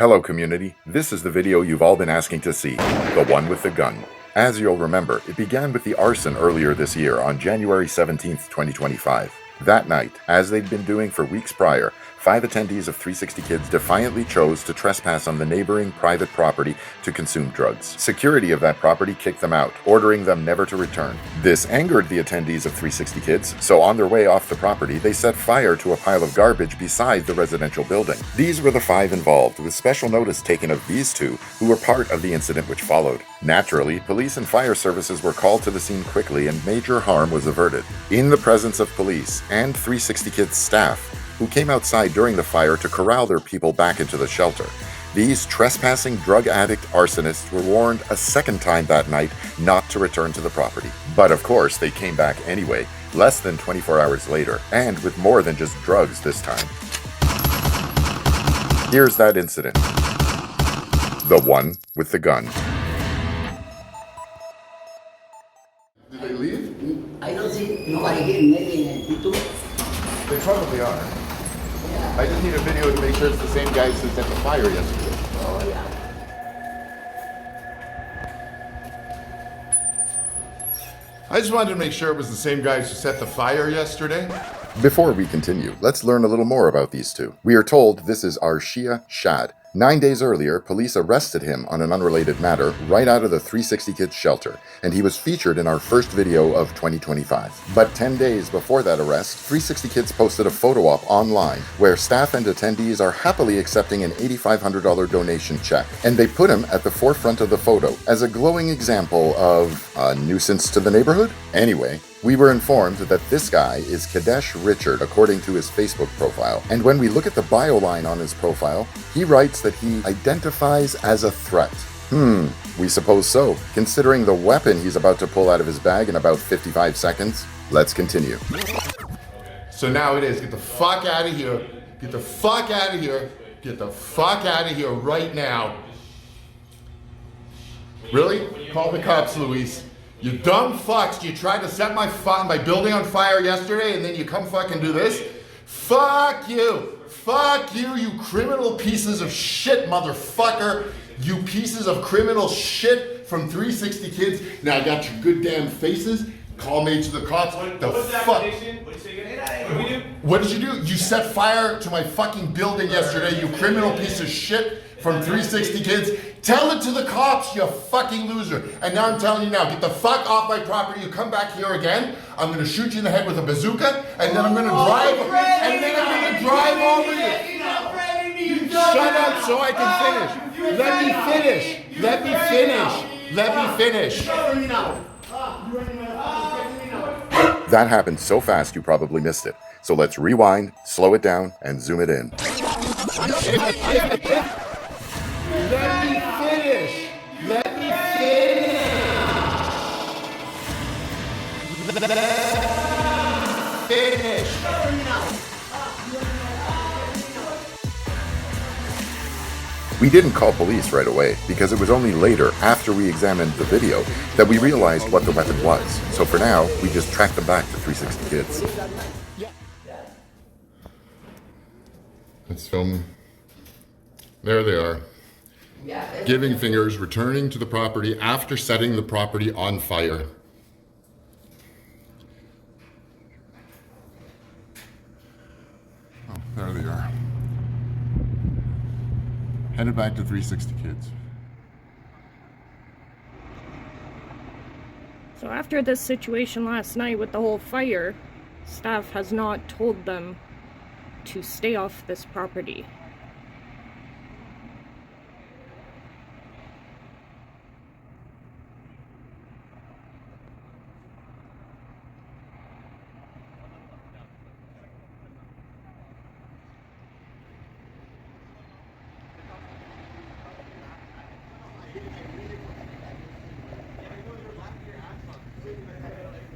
Hello community, this is the video you've all been asking to see, the one with the gun. As you'll remember, it began with the arson earlier this year on January 17th, 2025. That night, as they'd been doing for weeks prior, 5 attendees of 360 Kids defiantly chose to trespass on the neighboring private property to consume drugs. Security of that property kicked them out, ordering them never to return. This angered the attendees of 360 Kids, so on their way off the property, they set fire to a pile of garbage beside the residential building. These were the 5 involved, with special notice taken of these 2, who were part of the incident which followed. Naturally, police and fire services were called to the scene quickly and major harm was averted. In the presence of police and 360 Kids staff, who came outside during the fire to corral their people back into the shelter, these trespassing drug addict arsonists were warned a second time that night not to return to the property. But of course, they came back anyway, less than 24 hours later, and with more than just drugs this time. Here's that incident. The one with the gun. Did they leave? I don't see nobody here, maybe in the two. They probably are. I just need a video to make sure it's the same guys who set the fire yesterday. Oh, yeah. I just wanted to make sure it was the same guys who set the fire yesterday. Before we continue, let's learn a little more about these 2. We are told this is Arshia Shad. 9 days earlier, police arrested him on an unrelated matter right out of the 360 Kids shelter, and he was featured in our first video of 2025. But 10 days before that arrest, 360 Kids posted a photo op online where staff and attendees are happily accepting an $8,500 donation check, and they put him at the forefront of the photo as a glowing example of a nuisance to the neighborhood? Anyway, we were informed that this guy is Kadesh Richard according to his Facebook profile, and when we look at the bio line on his profile, he writes that he identifies as a threat. We suppose so, considering the weapon he's about to pull out of his bag in about 55 seconds. Let's continue. So now it is. Get the fuck out of here. Get the fuck out of here. Get the fuck out of here right now. Really? Call the cops, Luis. You dumb fucks. You tried to set my building on fire yesterday and then you come fucking do this? Fuck you. Fuck you, you criminal pieces of shit, motherfucker. You pieces of criminal shit from 360 Kids. Now I got your good damn faces. Call me to the cops. The fuck? What did you do? You set fire to my fucking building yesterday, you criminal piece of shit from 360 Kids. Tell it to the cops, you fucking loser. And now I'm telling you now, get the fuck off my property. You come back here again, I'm gonna shoot you in the head with a bazooka, and then I'm gonna drive over you. Shut up so I can finish. Let me finish. That happened so fast you probably missed it. So let's rewind, slow it down, and zoom it in. We didn't call police right away because it was only later, after we examined the video, that we realized what the weapon was. So for now, we just tracked them back to 360 Kids. Let's film. There they are. Giving fingers, returning to the property after setting the property on fire. Oh, there they are. Headed back to 360 Kids. So after this situation last night with the whole fire, staff has not told them to stay off this property.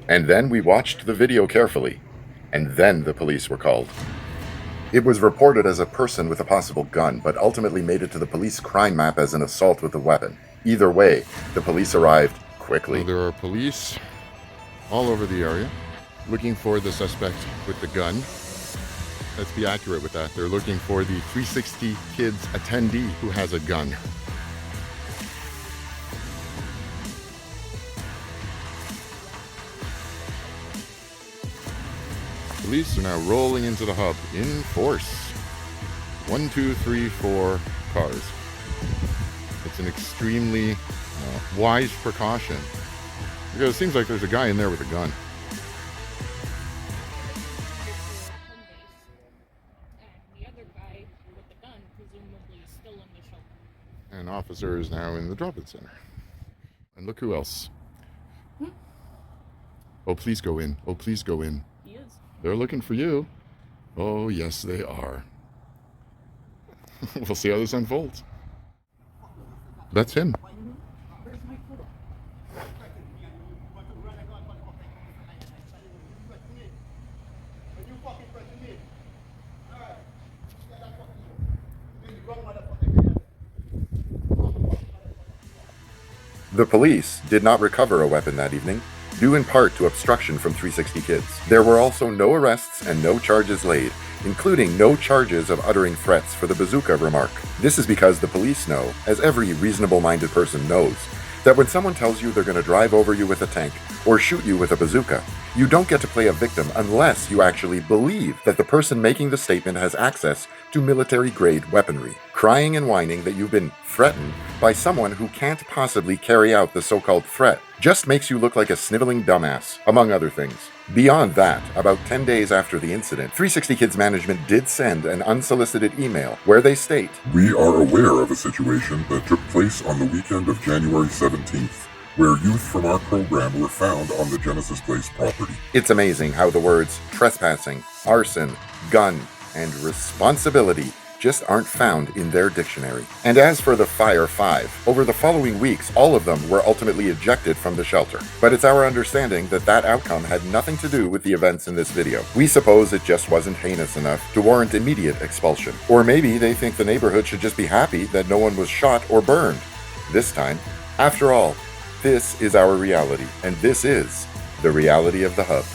And then we watched the video carefully, and then the police were called. It was reported as a person with a possible gun, but ultimately made it to the police crime map as an assault with a weapon. Either way, the police arrived quickly. There are police all over the area looking for the suspect with the gun. Let's be accurate with that. They're looking for the 360 Kids attendee who has a gun. Police are now rolling into the hub in force. 1, 2, 3, 4 cars. It's an extremely wise precaution because it seems like there's a guy in there with a gun. And the other guy with the gun presumably is still in the shelter. An officer is now in the drop-in center. And look who else. Oh, please go in. Oh, please go in. He is. They're looking for you. Oh, yes, they are. We'll see how this unfolds. That's him. Where's my photo? The police did not recover a weapon that evening, due in part to obstruction from 360 Kids. There were also no arrests and no charges laid, including no charges of uttering threats for the bazooka remark. This is because the police know, as every reasonable-minded person knows, that when someone tells you they're going to drive over you with a tank or shoot you with a bazooka, you don't get to play a victim unless you actually believe that the person making the statement has access to military-grade weaponry. Crying and whining that you've been threatened by someone who can't possibly carry out the so-called threat just makes you look like a sniveling dumbass, among other things. Beyond that, about 10 days after the incident, 360 Kids management did send an unsolicited email where they state, "We are aware of a situation that took place on the weekend of January 17th, where youth from our program were found on the Genesis Place property." It's amazing how the words trespassing, arson, gun, and responsibility just aren't found in their dictionary. And as for the Fire 5, over the following weeks, all of them were ultimately ejected from the shelter. But it's our understanding that that outcome had nothing to do with the events in this video. We suppose it just wasn't heinous enough to warrant immediate expulsion. Or maybe they think the neighborhood should just be happy that no one was shot or burned this time. After all, this is our reality, and this is the reality of the Hub.